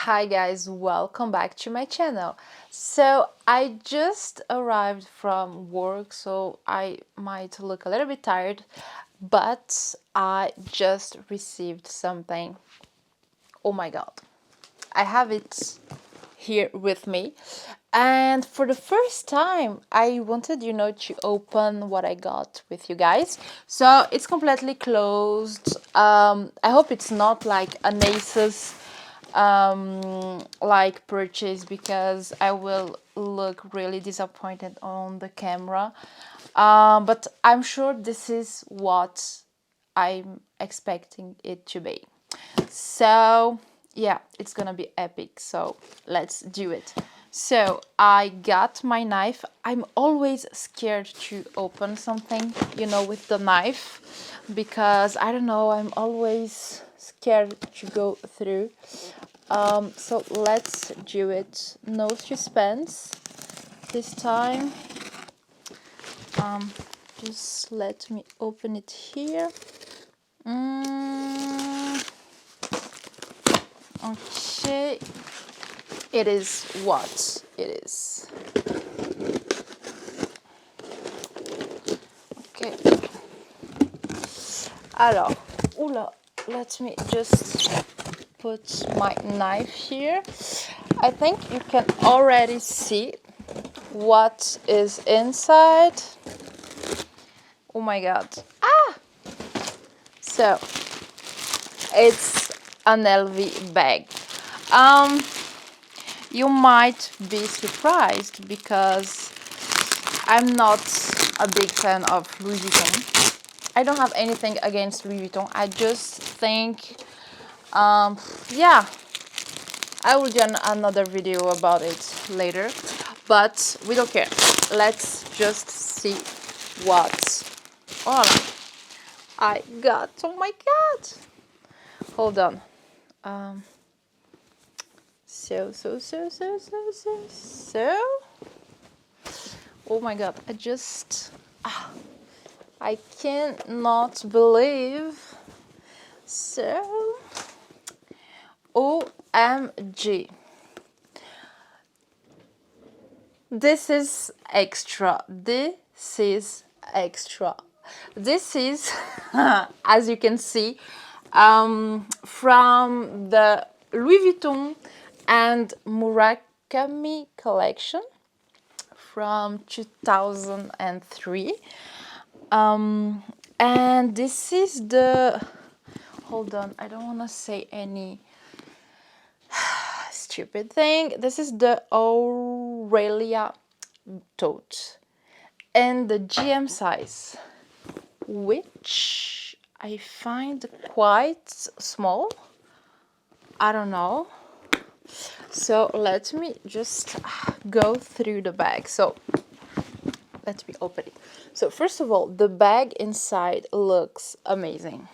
Hi guys, welcome back to my channel. So I just arrived from work, so I might look a little bit tired, but I just received something. Oh my god, I have it here with me, and for the first time I wanted to open what I got with you guys. So it's completely closed. I hope it's not like an Asus like purchase, because I will look really disappointed on the camera, but I'm sure this is what I'm expecting it to be. So yeah, it's gonna be epic, so let's do it. So I got my knife. I'm always scared to open something with the knife, because I don't know, I'm always scared to go through. So let's do it. No suspense this time. Just let me open it here. Okay, it is what it is. Okay. Alors, oula, let me just put my knife here. I think you can already see what is inside. Oh my god. So it's an LV bag. You might be surprised, because I'm not a big fan of Louis Vuitton. I don't have anything against Louis Vuitton. I just think, yeah, I will do another video about it later, but we don't care. Let's just see what I got. Oh my god! Hold on. So. Oh my god! I cannot believe. So, OMG. This is extra. This is extra. This is, as you can see, from the Louis Vuitton and Murakami collection from 2003. And this is the, hold on, I don't want to say any stupid thing. This is the Aurelia tote and the GM size, which I find quite small. I don't know. So let me just go through the bag. So let me open it. So first of all, the bag inside looks amazing.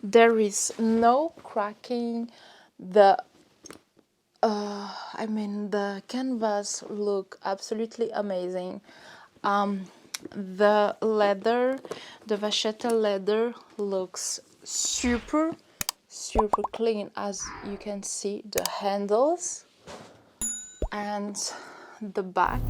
There is no cracking. The canvas look absolutely amazing. The leather, the vachetta leather, looks super clean, as you can see. The handles and the back.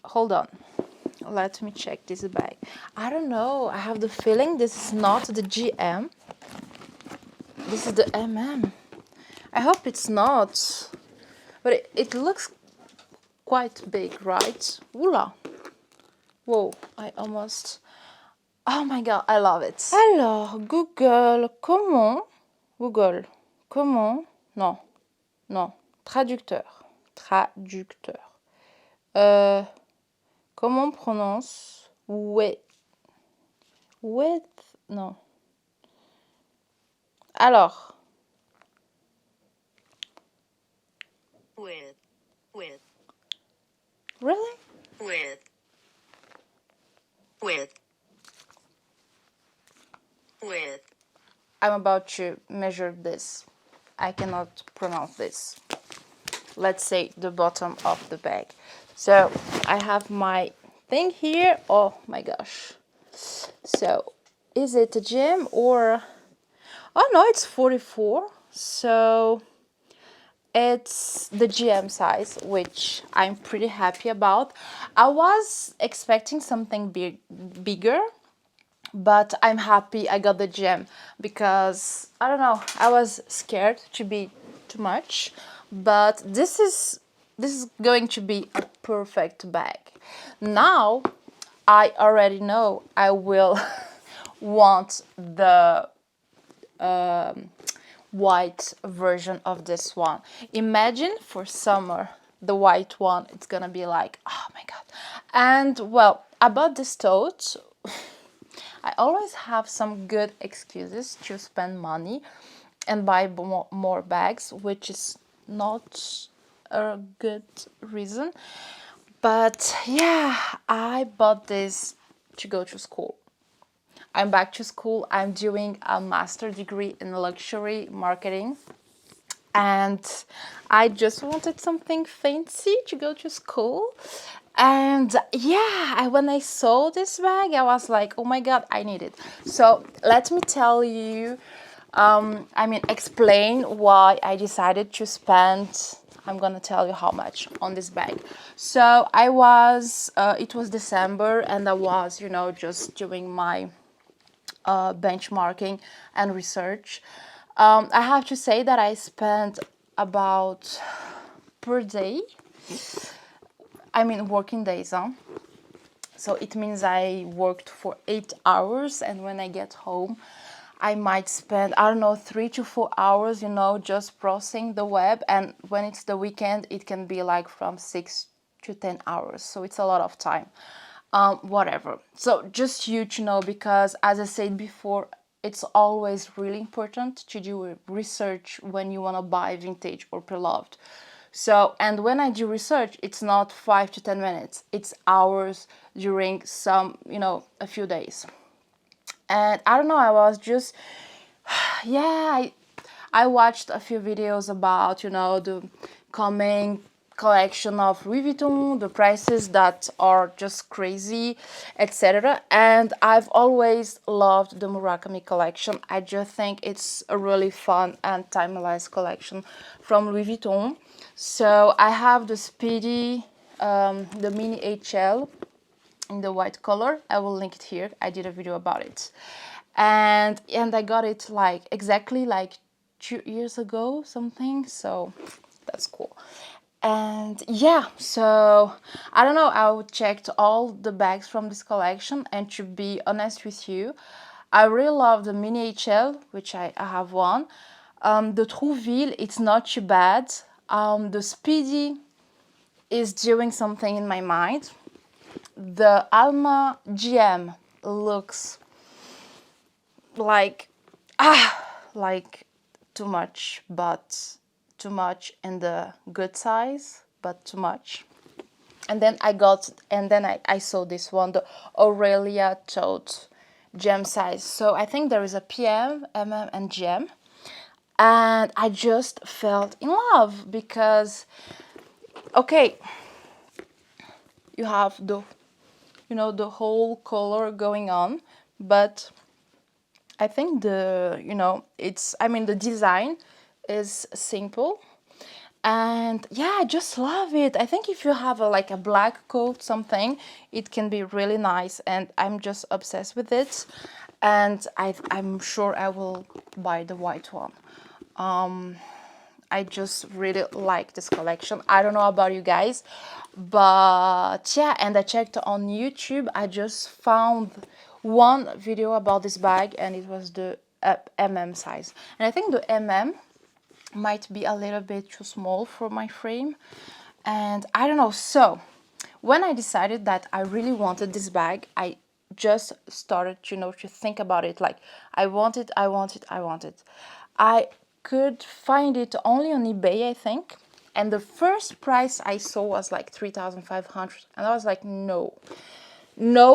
Hold on, let me check this bag. I don't know, I have the feeling this is not the GM. This is the MM. I hope it's not, but it looks quite big, right? Oula. Whoa, I almost... Oh my god, I love it. Alors, Google, non, traducteur. Comment on prononce non. Alors. With. Really? With. I'm about to measure this. I cannot pronounce this. Let's say the bottom of the bag. So I have my thing here. Oh my gosh. So is it a GM or, oh no, it's 44. So it's the GM size, which I'm pretty happy about. I was expecting something bigger, but I'm happy I got the GM because I don't know, I was scared to be too much, but this is going to be a perfect bag. Now I already know I will want the white version of this one. Imagine for summer, the white one, it's gonna be like, oh my god. And well, about this tote, I always have some good excuses to spend money and buy more bags, which is not a good reason. But yeah, I bought this to go to school. I'm back to school. I'm doing a master degree in luxury marketing. And I just wanted something fancy to go to school. And yeah, when I saw this bag, I was like, oh my god, I need it. So let me tell you, explain why I decided to spend, I'm gonna tell you how much on this bag. So it was December, and I was, just doing my benchmarking and research. I have to say that I spent about per day, working days, huh? So it means I worked for 8 hours, and when I get home, I might spend, I don't know, 3 to 4 hours, just browsing the web. And when it's the weekend, it can be like from 6 to 10 hours. So it's a lot of time. Whatever. So just you to know, because as I said before, it's always really important to do research when you want to buy vintage or pre-loved. So, and when I do research, it's not 5 to 10 minutes, it's hours during some, a few days. And I don't know, I was just, yeah, I watched a few videos about, the coming collection of Louis Vuitton, the prices that are just crazy, etc. And I've always loved the Murakami collection. I just think it's a really fun and timeless collection from Louis Vuitton. So I have the Speedy, the Mini HL in the white color. I will link it here. I did a video about it. And I got it exactly 2 years ago, something. So that's cool. And yeah, so I don't know, I checked all the bags from this collection, and to be honest with you, I really love the Mini HL, which I have one. The Trouville, it's not too bad. The Speedy is doing something in my mind. The Alma GM looks like too much, but too much in the good size, but too much. And then I saw this one, the Aurelia tote gem size. So I think there is a PM, MM, and gem. And I just felt in love because, okay, you have the whole color going on, but I think the design is simple, and yeah, I just love it. I think if you have a black coat, something, it can be really nice, and I'm just obsessed with it. And I'm sure I will buy the white one. I just really like this collection. I don't know about you guys, but yeah, and I checked on YouTube. I just found one video about this bag, and it was the MM size. And I think the MM might be a little bit too small for my frame, and I don't know. So when I decided that I really wanted this bag, I just started to think about it. I want it. I could find it only on eBay, I think, and the first price I saw was 3,500, and I was like, no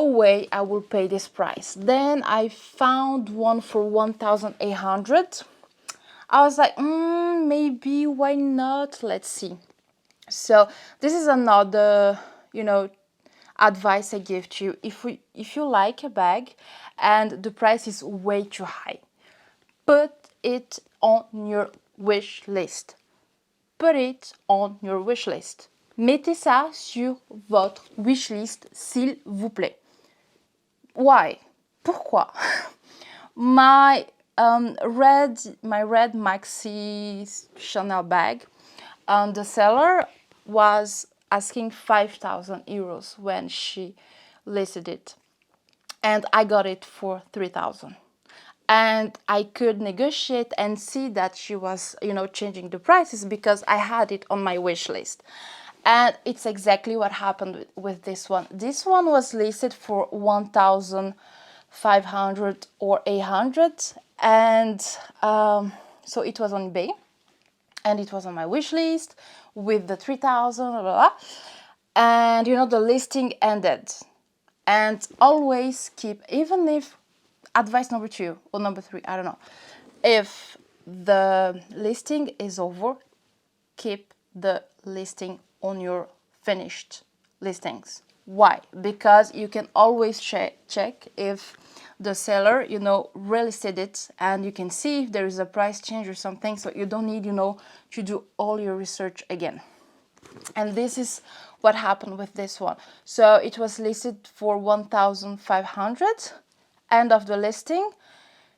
way I will pay this price. Then I found one for 1,800. I was like, maybe, why not? Let's see. So this is another, advice I give to you. If you like a bag and the price is way too high. Put it on your wish list. Put it on your wish list. Mettez ça sur votre wish list, s'il vous plaît. Why? Pourquoi? My red maxi Chanel bag, the seller was asking 5,000 euros when she listed it, and I got it for 3,000. And I could negotiate and see that she was, changing the prices because I had it on my wish list. And it's exactly what happened with this one. This one was listed for 1,500 or 800, and so it was on eBay, and it was on my wish list with the 3,000, blah, blah, blah. And the listing ended. And always keep, even if, advice number 2 or number 3, I don't know, if the listing is over, keep the listing on your finished listings. Why? Because you can always check if the seller, relisted it, and you can see if there is a price change or something, so you don't need, to do all your research again. And this is what happened with this one. So it was listed for 1,500. End of the listing,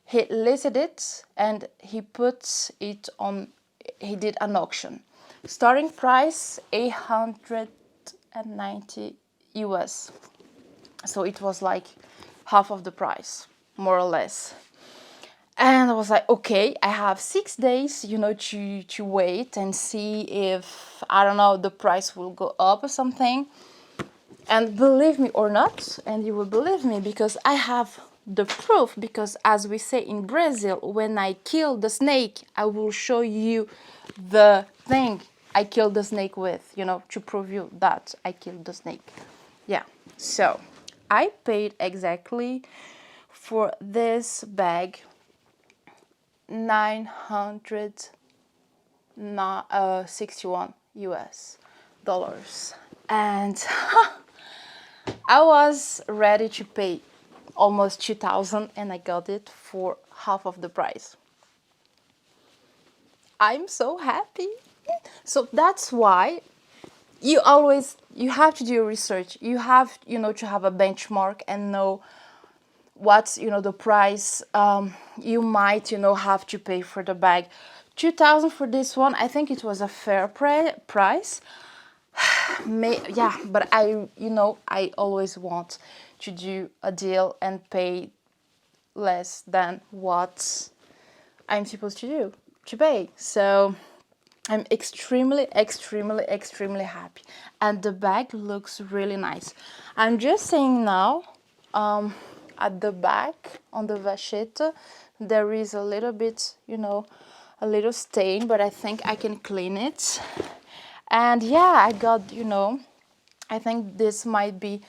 he listed it and he put it on, he did an auction. Starting price 890 US. So it was like half of the price, more or less. And I was like, okay, I have 6 days, to wait and see if, I don't know, the price will go up or something. And believe me or not, and you will believe me because I have the proof, because as we say in Brazil, when I kill the snake, I will show you the thing I killed the snake with, to prove you that I killed the snake. Yeah, so I paid exactly for this bag 961 US dollars. And I was ready to pay almost 2,000, and I got it for half of the price. I'm so happy. So that's why you have to do your research. You have, to have a benchmark and know what's, the price you might, have to pay for the bag. 2,000 for this one, I think it was a fair price. Yeah, but I always want to do a deal and pay less than what I'm supposed to pay. So I'm extremely happy, and the bag looks really nice. I'm just saying now, at the back on the vachette there is a little bit, a little stain, but I think I can clean it. And yeah, I got, I think this might be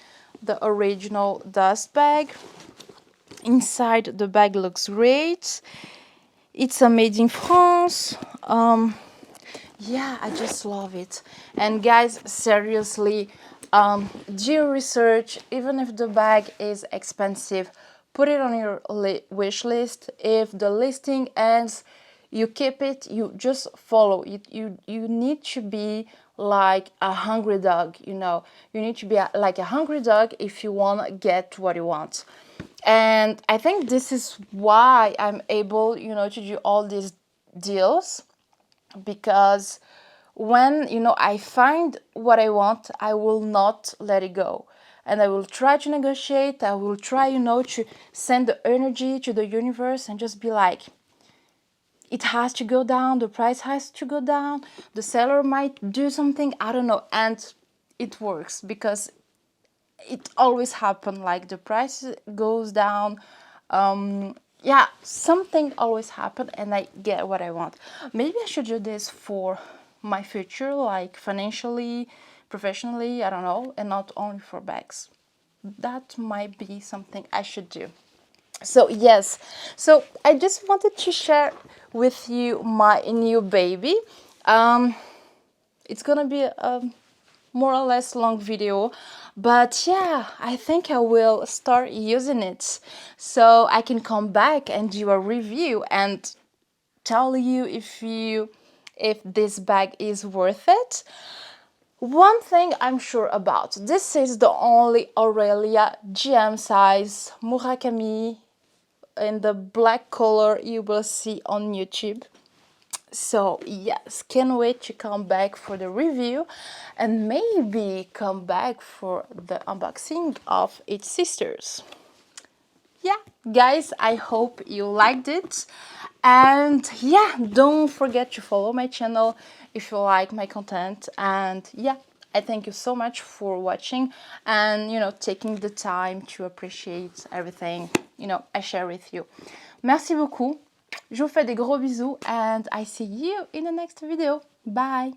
the original dust bag. Inside the bag looks great. It's a made in France. Yeah, I just love it. And guys, seriously, do your research. Even if the bag is expensive, put it on your wish list. If the listing ends, you keep it. You just follow it. You need to be like a hungry dog. You need to be like a hungry dog if you want to get what you want. And I think this is why I'm able, to do all these deals, because when, I find what I want, I will not let it go. And I will try to negotiate. I will try, to send the energy to the universe and just be like, it has to go down, the price has to go down, the seller might do something, I don't know. And it works, because it always happens, like the price goes down. Yeah, something always happens and I get what I want. Maybe I should do this for my future, like financially, professionally, I don't know, and not only for bags. That might be something I should do. So yes, so I just wanted to share with you my new baby. It's gonna be a more or less long video, But yeah, I think I will start using it so I can come back and do a review and tell you if this bag is worth it. One thing I'm sure about, this is the only Aurelia GM size Murakami in the black color you will see on YouTube. So yes, can't wait to come back for the review and maybe come back for the unboxing of its sisters. Yeah, guys, I hope you liked it. And yeah, don't forget to follow my channel if you like my content. And yeah, I thank you so much for watching and, taking the time to appreciate everything, I share with you. Merci beaucoup. Je vous fais des gros bisous and I see you in the next video. Bye.